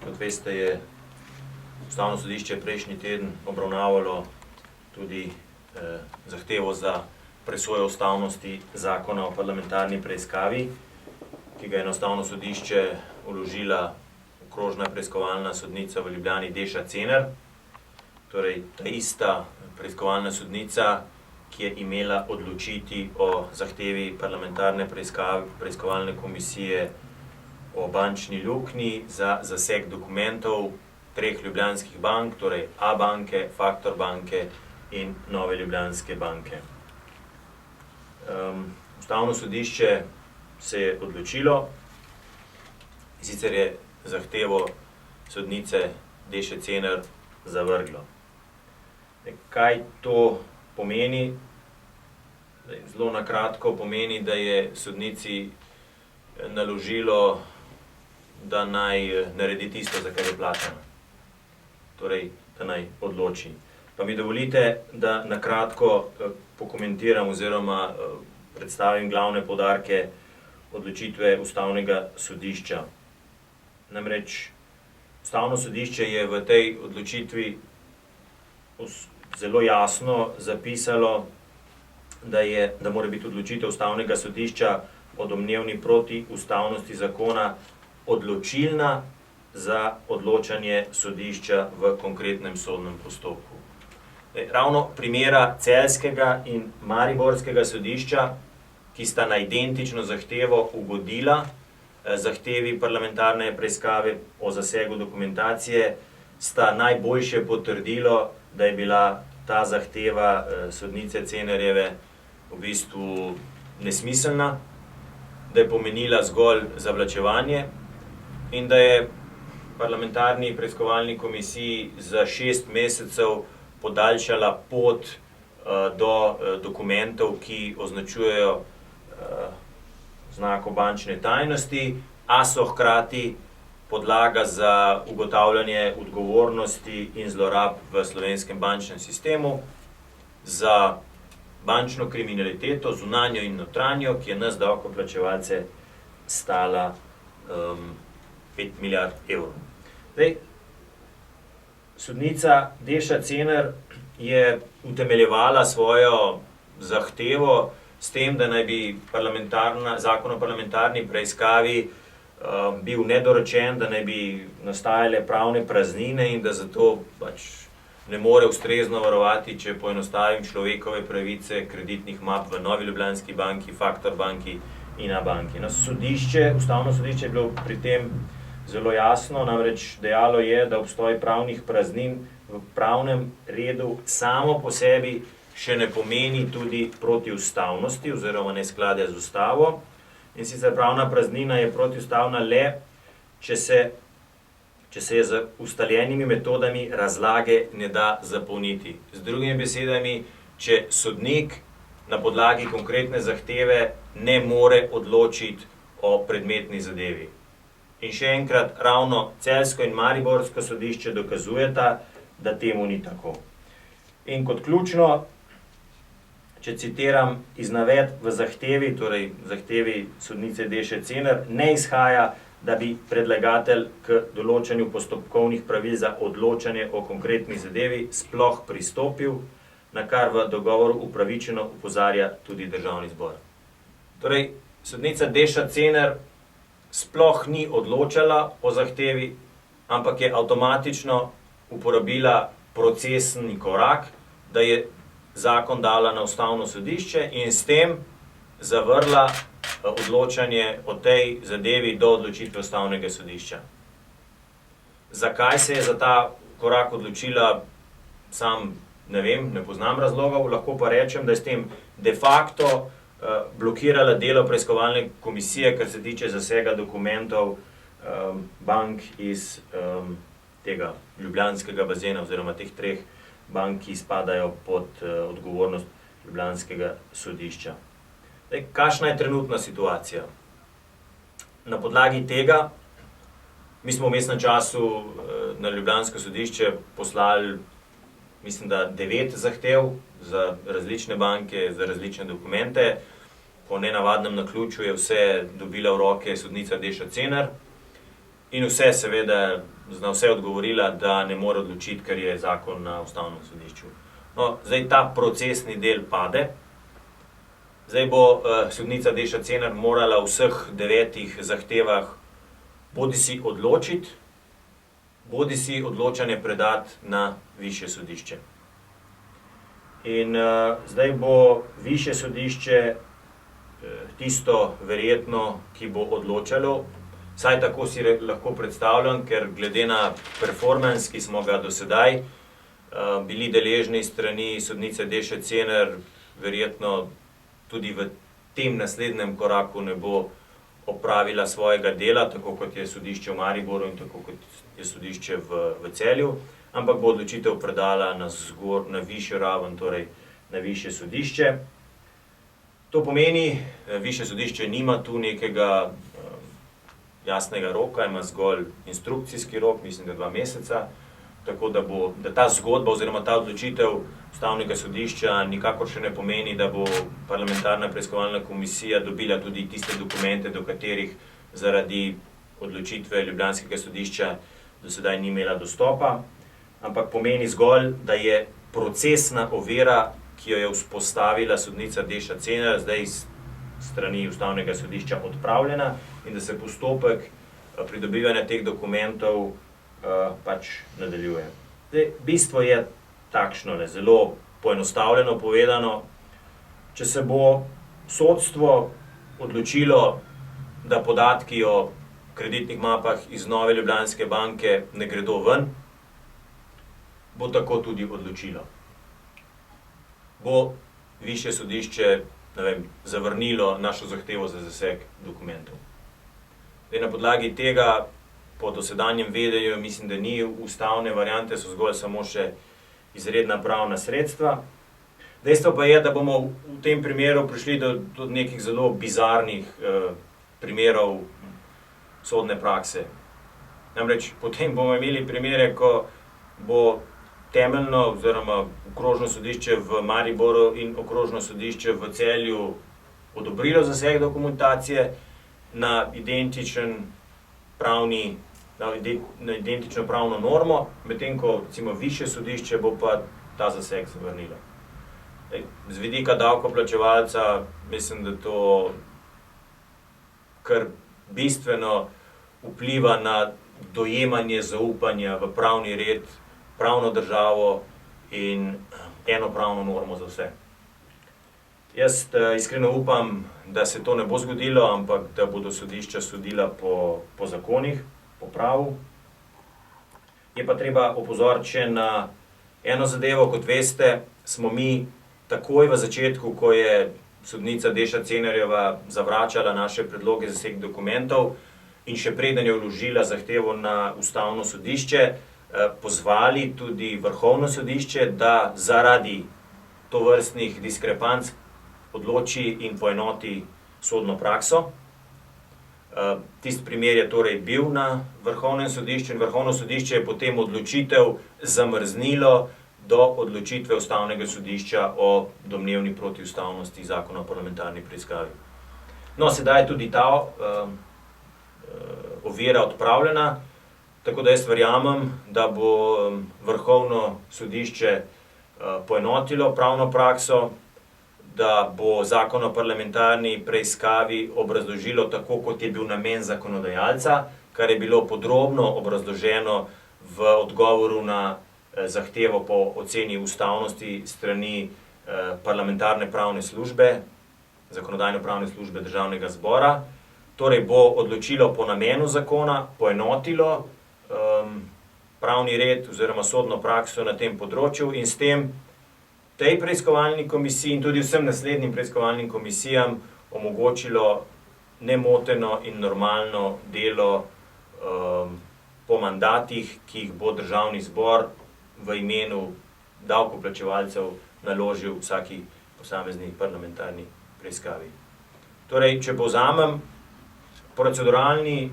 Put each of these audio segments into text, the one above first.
Kot veste, je Ustavno sodišče prejšnji teden obravnavalo tudi zahtevo za presojo ustavnosti zakona o parlamentarni preiskavi, ki ga je na Ustavno sodišče vložila okrožna preiskovalna sodnica v Ljubljani Deša Cener. Torej, ta ista preiskovalna sodnica, ki je imela odločiti o zahtevi parlamentarne preiskovalne komisije o bančni luknji za zaseg dokumentov treh ljubljanskih bank, torej Abanke, Faktor banke in Nove Ljubljanske banke. Ustavno sodišče se je odločilo, sicer je zahtevo sodnice Deše Cener zavrglo. Kaj to pomeni? Zelo na kratko pomeni, da je sodnici naložilo, da naj naredi tisto, za kar je plačana. Torej, da naj odloči. Pa mi dovolite, da na kratko pokomentiram oziroma predstavim glavne poudarke odločitve Ustavnega sodišča. Namreč, Ustavno sodišče je v tej odločitvi zelo jasno zapisalo, da mora biti odločitev Ustavnega sodišča o domnevni protiustavnosti zakona odločilna za odločanje sodišča v konkretnem sodnem postopku. Ravno primera celjskega in mariborskega sodišča, ki sta na identično zahtevo ugodila zahtevi parlamentarne preiskave o zasegu dokumentacije, sta najboljše potrdilo, da je bila ta zahteva sodnice Cenerjeve v bistvu nesmiselna, da je pomenila zgolj zavlačevanje in da je parlamentarni preiskovalni komisiji za 6 mesecev podaljšala pot do dokumentov, ki označujejo znako bančne tajnosti, a so hkrati podlaga za ugotavljanje odgovornosti in zlorab v slovenskem bančnem sistemu, za bančno kriminaliteto, zunanjo in notranjo, ki je nas davkoplačevalce stala 5 milijard evrov. Sodnica Deša Cener je utemeljevala svojo zahtevo s tem, da naj bi zakon o parlamentarni preiskavi bil nedorečen, da naj bi nastajale pravne praznine in da zato ne more ustrezno varovati, če poenostavim, človekove pravice kreditnih map v Novi Ljubljanski banki, Faktor banki in Abanki. Ustavno sodišče je bilo pri tem zelo jasno, namreč dejalo je, da obstoj pravnih praznin v pravnem redu samo po sebi še ne pomeni tudi protiustavnosti oziroma neskladja z ustavo. In sicer pravna praznina je protiustavna le, če se je z ustaljenimi metodami razlage ne da zapolniti. Z drugimi besedami, če sodnik na podlagi konkretne zahteve ne more odločiti o predmetni zadevi. In še enkrat, ravno celjsko in mariborsko sodišče dokazujeta, da temu ni tako. In kot ključno, če citiram iz navedb v zahtevi, torej zahtevi sodnice Deše Cener, ne izhaja, da bi predlagatelj k določanju postopkovnih pravil za odločanje o konkretni zadevi sploh pristopil, na kar v dogovoru upravičeno opozarja tudi Državni zbor. Torej, sodnica Deša Cener sploh ni odločala o zahtevi, ampak je avtomatično uporabila procesni korak, da je zakon dala na Ustavno sodišče in s tem zavrla odločanje o tej zadevi do odločitve Ustavnega sodišča. Zakaj se je za ta korak odločila, sam ne vem, ne poznam razlogov, lahko pa rečem, da je s tem de facto blokirala delo preiskovalne komisije, kar se tiče zasega dokumentov bank iz tega ljubljanskega bazena oziroma teh treh bank, ki spadajo pod odgovornost Ljubljanskega sodišča. Kakšna je trenutna situacija? Na podlagi tega, mi smo v vmesnem času na Ljubljansko sodišče poslali, mislim, da 9 zahtev za različne banke, za različne dokumente. Po nenavadnem naključju je vse dobila v roke sodnica Deša Cener in vse seveda na vse odgovorila, da ne more odločiti, ker je zakon na ustavnem sodišču. No, zdaj ta procesni del pade. Zdaj bo sodnica Deša Cenar morala v vseh 9 zahtevah bodisi odločiti, bodisi odločanje predati na višje sodišče. In zdaj bo višje sodišče tisto verjetno, ki bo odločalo, vsaj tako si lahko predstavljam, ker glede na performance, ki smo ga do sedaj bili deležni strani sodnice Deše Cenar, verjetno tudi v tem naslednjem koraku ne bo opravila svojega dela, tako kot je sodišče v Mariboru in tako kot je sodišče v Celju, ampak bo odločitev predala na višjo raven, torej na višje sodišče. To pomeni, višje sodišče nima tu nekega jasnega roka, ima zgolj instrukcijski rok, mislim, da 2 meseca, tako da ta zgodba oziroma ta odločitev ustavnega sodišča nikakor še ne pomeni, da bo parlamentarna preiskovalna komisija dobila tudi tiste dokumente, do katerih zaradi odločitve ljubljanskega sodišča do sedaj ni imela dostopa, ampak pomeni zgolj, da je procesna ovira, ki jo je vzpostavila sodnica Deša Cenar, zdaj strani ustavnega sodišča odpravljena in da se postopek pridobivanja teh dokumentov pač nadaljuje. Zdaj, bistvo je takšno, zelo poenostavljeno povedano. Če se bo sodstvo odločilo, da podatki o kreditnih mapah iz Nove Ljubljanske banke ne gredo ven, bo tako tudi odločilo. Bo višje sodišče, zavrnilo našo zahtevo za zaseg dokumentov. Zdaj, na podlagi tega, po dosedanjem vedenju, mislim, da ni ustavne variante, so zgolj samo še izredna pravna sredstva. Dejstvo pa je, da bomo v tem primeru prišli do nekih zelo bizarnih primerov sodne prakse. Namreč potem bomo imeli primere, ko bo temeljno oziroma okrožno sodišče v Mariboru in okrožno sodišče v Celju odobrilo zaseg dokumentacije na identično pravno normo, medtem ko recimo višje sodišče bo pa ta zaseg zavrnilo. Z vidika davkoplačevalca mislim, da to kar bistveno vpliva na dojemanje zaupanja v pravni red, pravno državo in eno pravno normo za vse. Jaz iskreno upam, da se to ne bo zgodilo, ampak da bodo sodišča sodila po zakonih, po pravu. Je pa treba opozoriti še na eno zadevo, kot veste, smo mi takoj v začetku, ko je sodnica Deša Cenarjeva zavračala naše predloge za zaseg dokumentov in še preden je vložila zahtevo na ustavno sodišče, pozvali tudi Vrhovno sodišče, da zaradi tovrstnih diskrepanc odloči in poenoti sodno prakso. Tisti primer je torej bil na Vrhovnem sodišču in Vrhovno sodišče je potem odločitev zamrznilo do odločitve ustavnega sodišča o domnevni protiustavnosti zakona o parlamentarni preiskavi. No, sedaj je tudi ta ovira odpravljena, tako da jaz verjamem, da bo Vrhovno sodišče poenotilo pravno prakso, da bo zakon o parlamentarni preiskavi obrazložilo tako, kot je bil namen zakonodajalca, kar je bilo podrobno obrazloženo v odgovoru na zahtevo po oceni ustavnosti strani parlamentarne pravne službe, zakonodajno-pravne službe Državnega zbora. Torej bo odločilo po namenu zakona, poenotilo pravni red oziroma sodno prakso na tem področju in s tem tej preiskovalni komisiji in tudi vsem naslednjim preiskovalnim komisijam omogočilo nemoteno in normalno delo po mandatih, ki jih bo Državni zbor v imenu davkoplačevalcev naložil vsaki posamezni parlamentarni preiskavi. Torej, če povzamem, proceduralni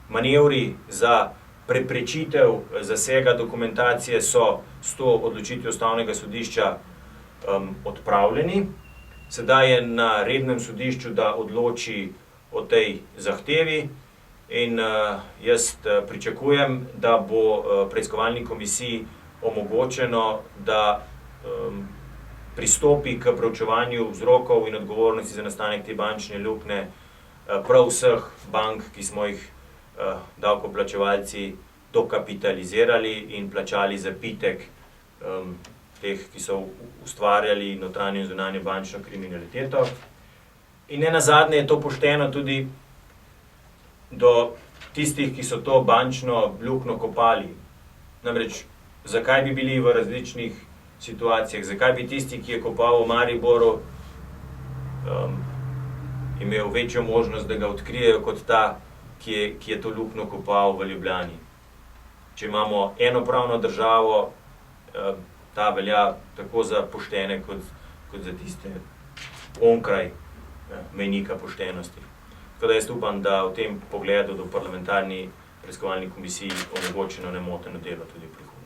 manevri za preprečitev zasega dokumentacije so s to odločitvijo ustavnega sodišča odpravljeni. Sedaj je na rednem sodišču, da odloči o tej zahtevi In jaz pričakujem, da bo preiskovalni komisiji omogočeno, da pristopi k preučevanju vzrokov in odgovornosti za nastanek te bančne luknje prav vseh bank, ki smo jih davkoplačevalci dokapitalizirali in plačali zapitek teh, ki so ustvarjali notranjo in zunanjo bančno kriminaliteto. In nenazadnje je to pošteno tudi do tistih, ki so to bančno luknjo kopali. Namreč, zakaj bi bili v različnih situacijah, zakaj bi tisti, ki je kopal v Mariboru, imel večjo možnost, da ga odkrijejo kot ta, ki je to luknjo kopal v Ljubljani. Če imamo eno pravno državo, ta velja tako za poštene kot za tiste onkraj mejnika poštenosti. Tako da jaz upam, da v tem pogledu do parlamentarni preiskovalni komisiji omogočeno nemoteno delo tudi v prihodnje.